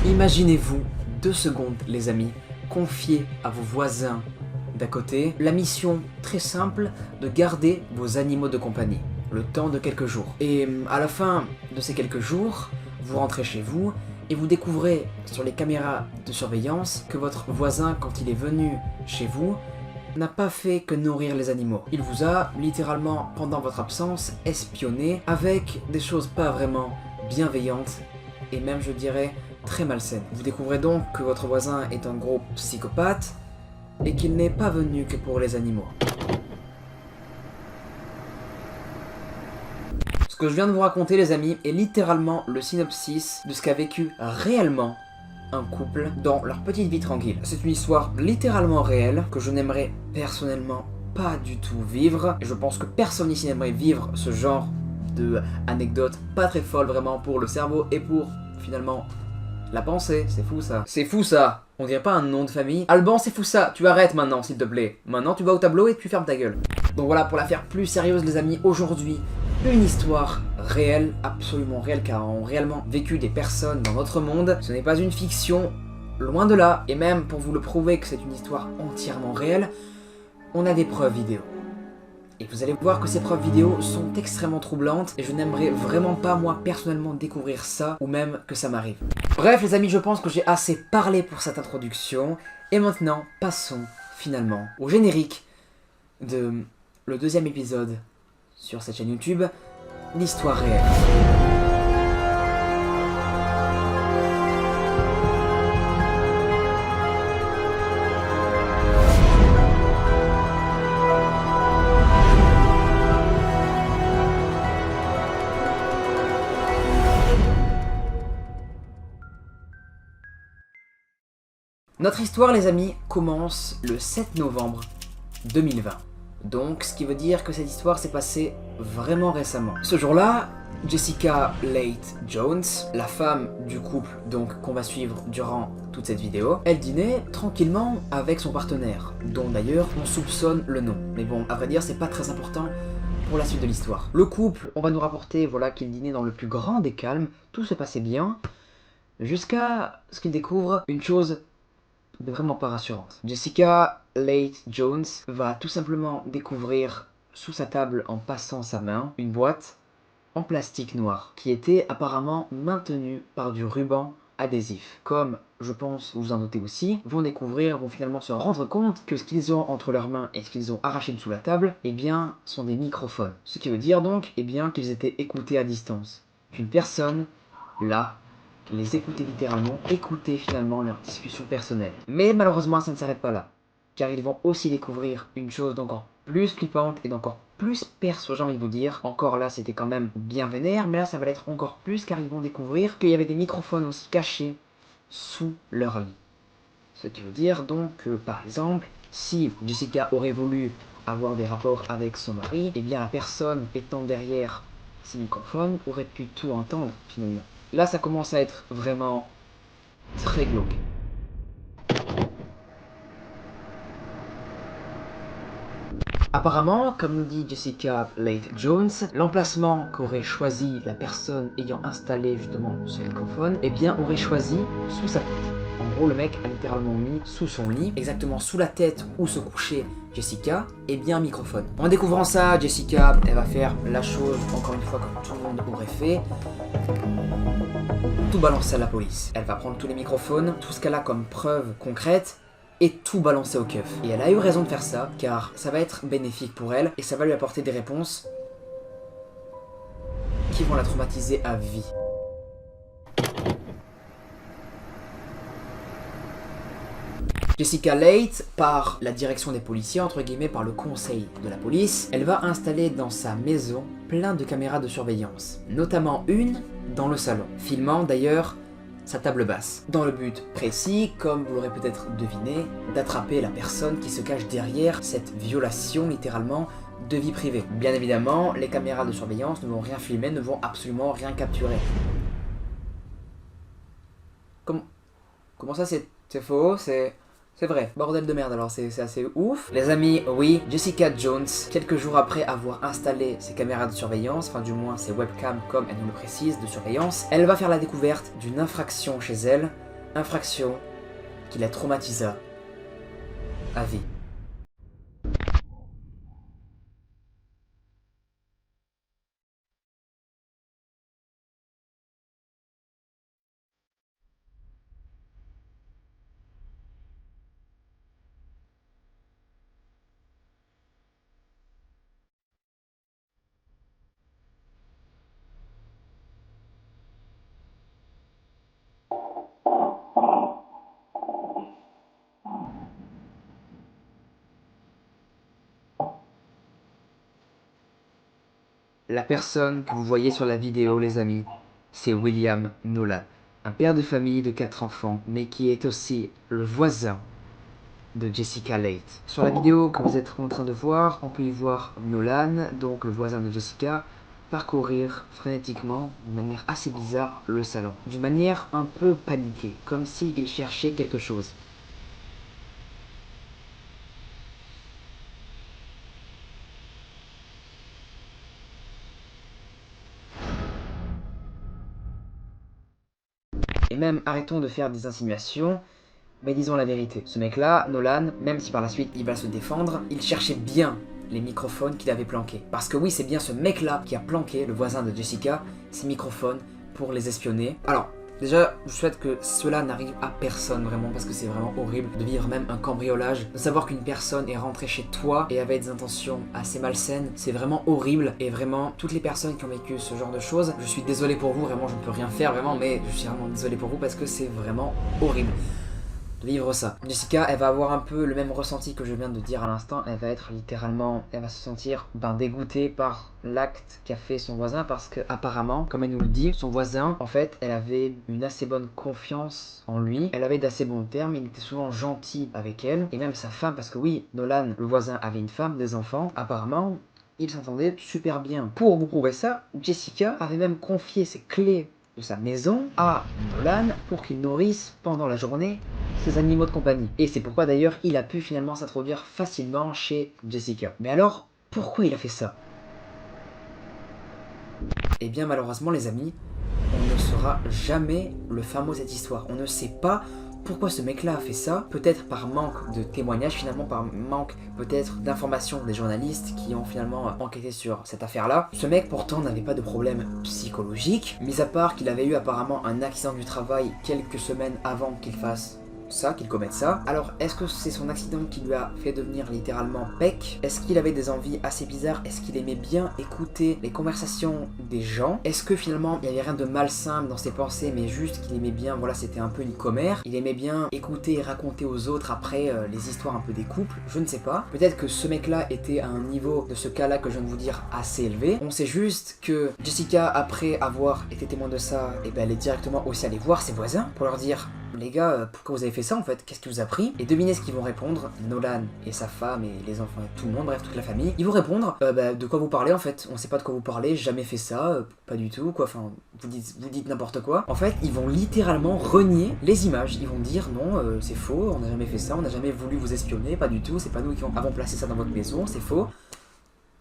Imaginez-vous 2 secondes, les amis, confier à vos voisins d'à côté la mission très simple de garder vos animaux de compagnie, le temps de quelques jours. Et à la fin de ces quelques jours, vous rentrez chez vous et vous découvrez sur les caméras de surveillance que votre voisin, quand il est venu chez vous, n'a pas fait que nourrir les animaux. Il vous a littéralement, pendant votre absence, espionné avec des choses pas vraiment bienveillantes et même, je dirais, très malsaines. Vous découvrez donc que votre voisin est un gros psychopathe et qu'il n'est pas venu que pour les animaux. Ce que je viens de vous raconter, les amis, est littéralement le synopsis de ce qu'a vécu réellement un couple dans leur petite vie tranquille. C'est une histoire littéralement réelle que je n'aimerais personnellement pas du tout vivre. Et je pense que personne ici n'aimerait vivre ce genre de anecdote pas très folle vraiment pour le cerveau et pour finalement la pensée. C'est fou ça. C'est fou ça. On dirait pas un nom de famille. Alban, c'est fou ça. Tu arrêtes maintenant, s'il te plaît. Maintenant, tu vas au tableau et tu fermes ta gueule. Donc voilà, pour la faire plus sérieuse, les amis, aujourd'hui, une histoire réelle, absolument réelle, car ont réellement vécu des personnes dans notre monde. Ce n'est pas une fiction, loin de là. Et même pour vous le prouver que c'est une histoire entièrement réelle, on a des preuves vidéo. Et vous allez voir que ces preuves vidéo sont extrêmement troublantes et je n'aimerais vraiment pas, moi, personnellement, découvrir ça ou même que ça m'arrive. Bref, les amis, je pense que j'ai assez parlé pour cette introduction. Et maintenant, passons finalement au générique de le 2e épisode sur cette chaîne YouTube, l'histoire réelle. Notre histoire, les amis, commence le 7 novembre 2020. Donc, ce qui veut dire que cette histoire s'est passée vraiment récemment. Ce jour-là, Jessica Leigh Jones, la femme du couple donc qu'on va suivre durant toute cette vidéo, elle dînait tranquillement avec son partenaire, dont d'ailleurs on soupçonne le nom. Mais bon, à vrai dire, c'est pas très important pour la suite de l'histoire. Le couple, on va nous rapporter voilà, qu'il dînait dans le plus grand des calmes, tout se passait bien, jusqu'à ce qu'il découvre une chose de vraiment pas rassurante. Jessica Leigh Jones va tout simplement découvrir sous sa table en passant sa main une boîte en plastique noir qui était apparemment maintenue par du ruban adhésif. Comme je pense vous en doutez aussi, vont finalement se rendre compte que ce qu'ils ont entre leurs mains et ce qu'ils ont arraché de sous la table, eh bien, sont des microphones. Ce qui veut dire donc, eh bien, qu'ils étaient écoutés à distance. Qu'une personne, là, les écouter littéralement, écouter finalement leur discussion personnelle. Mais malheureusement, ça ne s'arrête pas là, car ils vont aussi découvrir une chose d'encore plus flippante et d'encore plus perso, j'ai envie de vous dire. Encore là, c'était quand même bien vénère, mais là, ça va l'être encore plus, car ils vont découvrir qu'il y avait des microphones aussi cachés sous leur lit. Ce qui veut dire donc que, par exemple, si Jessica aurait voulu avoir des rapports avec son mari, eh bien la personne étant derrière ces microphones aurait pu tout entendre finalement. Là, ça commence à être vraiment très glauque. Apparemment, comme nous dit Jessica Leigh Jones, l'emplacement qu'aurait choisi la personne ayant installé justement ce microphone, eh bien aurait choisi sous sa tête. En gros, le mec a littéralement mis sous son lit, exactement sous la tête où se couchait Jessica, et bien un microphone. En découvrant ça, Jessica, elle va faire la chose, encore une fois, comme tout le monde aurait fait. Tout balancer à la police. Elle va prendre tous les microphones, tout ce qu'elle a comme preuve concrète, et tout balancer au keuf. Et elle a eu raison de faire ça, car ça va être bénéfique pour elle, et ça va lui apporter des réponses qui vont la traumatiser à vie. Jessica Leigh, par la direction des policiers, entre guillemets par le conseil de la police, elle va installer dans sa maison plein de caméras de surveillance, notamment une dans le salon, filmant d'ailleurs sa table basse, dans le but précis, comme vous l'aurez peut-être deviné, d'attraper la personne qui se cache derrière cette violation littéralement de vie privée. Bien évidemment, les caméras de surveillance ne vont rien filmer, ne vont absolument rien capturer. Comment ça c'est faux? C'est vrai, bordel de merde, alors c'est assez ouf. Les amis, oui, Jessica Jones, quelques jours après avoir installé ses caméras de surveillance, enfin du moins ses webcams comme elle nous le précise, de surveillance, elle va faire la découverte d'une infraction chez elle, infraction qui la traumatisa à vie. La personne que vous voyez sur la vidéo, les amis, c'est William Nolan. Un père de famille de 4 enfants, mais qui est aussi le voisin de Jessica Leight. Sur la vidéo que vous êtes en train de voir, on peut y voir Nolan, donc le voisin de Jessica, parcourir frénétiquement, de manière assez bizarre, le salon. D'une manière un peu paniquée, comme s'il cherchait quelque chose. Et même, arrêtons de faire des insinuations, mais disons la vérité. Ce mec-là, Nolan, même si par la suite il va se défendre, il cherchait bien les microphones qu'il avait planqués. Parce que oui, c'est bien ce mec-là qui a planqué, le voisin de Jessica, ces microphones pour les espionner. Alors, déjà, je souhaite que cela n'arrive à personne vraiment, parce que c'est vraiment horrible de vivre même un cambriolage. De savoir qu'une personne est rentrée chez toi et avait des intentions assez malsaines, c'est vraiment horrible. Et vraiment, toutes les personnes qui ont vécu ce genre de choses, je suis désolé pour vous, vraiment, je ne peux rien faire vraiment, mais je suis vraiment désolé pour vous parce que c'est vraiment horrible de vivre ça. Jessica, elle va avoir un peu le même ressenti que je viens de dire à l'instant. Elle va être littéralement, elle va se sentir dégoûtée par l'acte qu'a fait son voisin parce que apparemment, comme elle nous le dit, son voisin, en fait, elle avait une assez bonne confiance en lui. Elle avait d'assez bons termes. Il était souvent gentil avec elle et même sa femme, parce que oui, Nolan, le voisin, avait une femme, des enfants. Apparemment, ils s'entendaient super bien. Pour vous prouver ça, Jessica avait même confié ses clés de sa maison à Nolan pour qu'il nourrisse pendant la journée ses animaux de compagnie. Et c'est pourquoi d'ailleurs il a pu finalement s'introduire facilement chez Jessica. Mais alors, pourquoi il a fait ça? Eh bien malheureusement les amis, on ne saura jamais le fin mot de cette histoire. On ne sait pas pourquoi ce mec-là a fait ça, peut-être par manque de témoignages, finalement par manque peut-être d'informations des journalistes qui ont finalement enquêté sur cette affaire-là. Ce mec pourtant n'avait pas de problème psychologique, mis à part qu'il avait eu apparemment un accident du travail quelques semaines avant qu'il fasse ça, qu'il commette ça. Alors, est-ce que c'est son accident qui lui a fait devenir littéralement pec? Est-ce qu'il avait des envies assez bizarres? Est-ce qu'il aimait bien écouter les conversations des gens? Est-ce que finalement, il n'y avait rien de malsain dans ses pensées, mais juste qu'il aimait bien, voilà, c'était un peu une commère. Il aimait bien écouter et raconter aux autres après les histoires un peu des couples, je ne sais pas. Peut-être que ce mec-là était à un niveau de ce cas-là que je viens de vous dire assez élevé. On sait juste que Jessica, après avoir été témoin de ça, et ben elle est directement aussi allée voir ses voisins pour leur dire: les gars, pourquoi vous avez fait ça en fait? Qu'est-ce qui vous a pris? Et devinez ce qu'ils vont répondre. Nolan et sa femme et les enfants et tout le monde, bref toute la famille, ils vont répondre de quoi vous parlez en fait? On sait pas de quoi vous parlez, j'ai jamais fait ça, pas du tout quoi, enfin vous dites n'importe quoi. En fait ils vont littéralement renier les images, ils vont dire non c'est faux, on n'a jamais fait ça, on n'a jamais voulu vous espionner, pas du tout, c'est pas nous qui avons placé ça dans votre maison, c'est faux.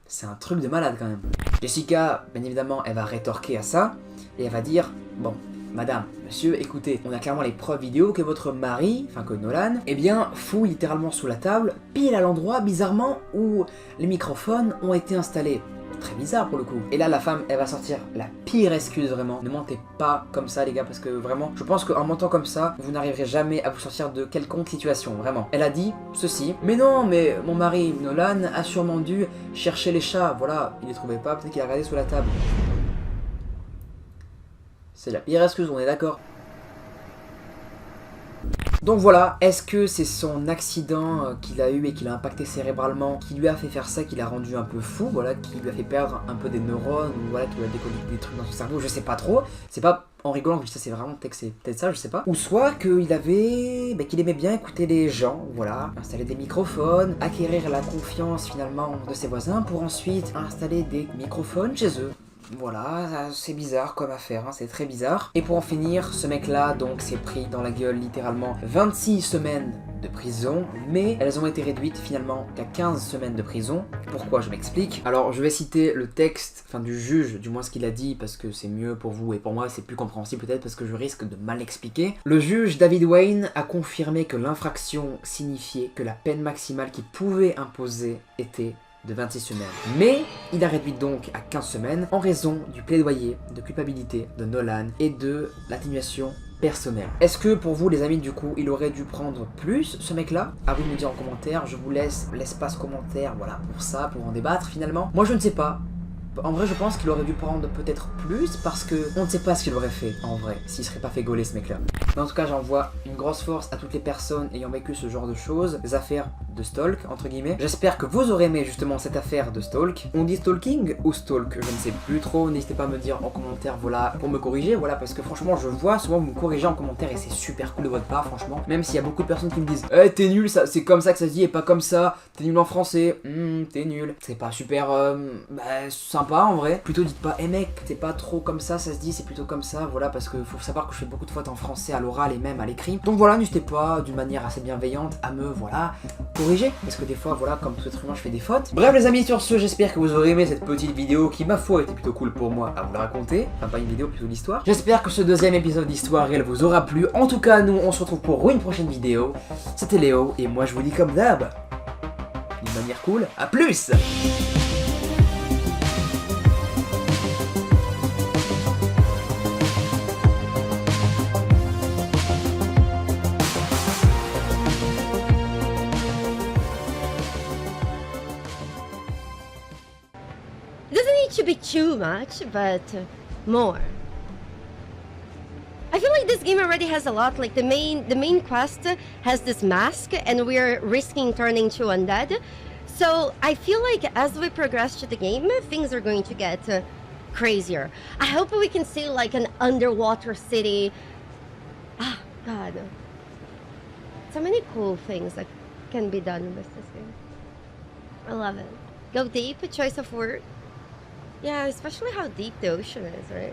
C'est un truc de malade quand même. Jessica, bien évidemment, elle va rétorquer à ça et elle va dire bon, madame, monsieur, écoutez, on a clairement les preuves vidéo que votre mari, enfin que Nolan, eh bien, fouille littéralement sous la table, pile à l'endroit, bizarrement, où les microphones ont été installés. Très bizarre pour le coup. Et là, la femme, elle va sortir la pire excuse vraiment. Ne mentez pas comme ça, les gars, parce que vraiment, je pense qu'en mentant comme ça, vous n'arriverez jamais à vous sortir de quelconque situation, vraiment. Elle a dit ceci: mais non, mais mon mari, Nolan, a sûrement dû chercher les chats. Voilà, il les trouvait pas, peut-être qu'il a regardé sous la table. C'est la pire excuse, on est d'accord. Donc voilà, est-ce que c'est son accident qu'il a eu et qu'il a impacté cérébralement qui lui a fait faire ça, qui l'a rendu un peu fou, voilà, qui lui a fait perdre un peu des neurones, ou voilà, qui lui a déconnecté des trucs dans son cerveau, je sais pas trop. C'est pas en rigolant que je dis ça, c'est vraiment peut-être ça, je sais pas. Ou soit qu'il avait, qu'il aimait bien écouter les gens, voilà, installer des microphones, acquérir la confiance finalement de ses voisins pour ensuite installer des microphones chez eux. Voilà, c'est bizarre comme affaire, hein, c'est très bizarre. Et pour en finir, ce mec-là, donc, s'est pris dans la gueule littéralement 26 semaines de prison, mais elles ont été réduites finalement qu'à 15 semaines de prison. Pourquoi? Je m'explique. Alors je vais citer le texte, enfin du juge, du moins ce qu'il a dit, parce que c'est mieux pour vous et pour moi c'est plus compréhensible peut-être parce que je risque de mal expliquer. Le juge David Wayne a confirmé que l'infraction signifiait que la peine maximale qu'il pouvait imposer était de 26 semaines. Mais il a réduit donc à 15 semaines en raison du plaidoyer de culpabilité de Nolan et de l'atténuation personnelle. Est-ce que pour vous les amis du coup il aurait dû prendre plus ce mec là? À vous de me dire en commentaire, je vous laisse l'espace commentaire, voilà, pour ça, pour en débattre finalement. Moi je ne sais pas. En vrai, je pense qu'il aurait dû prendre peut-être plus parce que on ne sait pas ce qu'il aurait fait en vrai s'il serait pas fait gauler ce mec-là. Mais en tout cas, j'envoie une grosse force à toutes les personnes ayant vécu ce genre de choses, des affaires de stalk entre guillemets. J'espère que vous aurez aimé justement cette affaire de stalk. On dit stalking ou stalk? Je ne sais plus trop. N'hésitez pas à me dire en commentaire, voilà, pour me corriger, voilà, parce que franchement, je vois souvent vous me corriger en commentaire et c'est super cool de votre part, franchement. Même s'il y a beaucoup de personnes qui me disent, t'es nul, ça, c'est comme ça que ça se dit et pas comme ça. T'es nul en français, t'es nul. C'est pas super, sympa en vrai. Plutôt dites pas, mec, c'est pas trop comme ça se dit, c'est plutôt comme ça, voilà, parce que faut savoir que je fais beaucoup de fautes en français à l'oral et même à l'écrit. Donc voilà, n'hésitez pas, d'une manière assez bienveillante, à me, voilà, corriger, parce que des fois, voilà, comme tout être humain, je fais des fautes. Bref les amis, sur ce, j'espère que vous aurez aimé cette petite vidéo qui, ma foi, était plutôt cool pour moi à vous la raconter. Enfin, pas une vidéo, plutôt l'histoire. J'espère que ce deuxième épisode d'histoire réelle vous aura plu. En tout cas, nous, on se retrouve pour une prochaine vidéo. C'était Léo, et moi, je vous dis comme d'hab, d'une manière cool, à plus! Doesn't need to be too much, but more. I feel like this game already has a lot. Like the main quest has this mask, and we're risking turning to undead. So I feel like as we progress to the game, things are going to get crazier. I hope we can see like an underwater city. Ah, God. So many cool things that can be done with this game. I love it. Go deep, choice of word. Yeah, especially how deep the ocean is, right?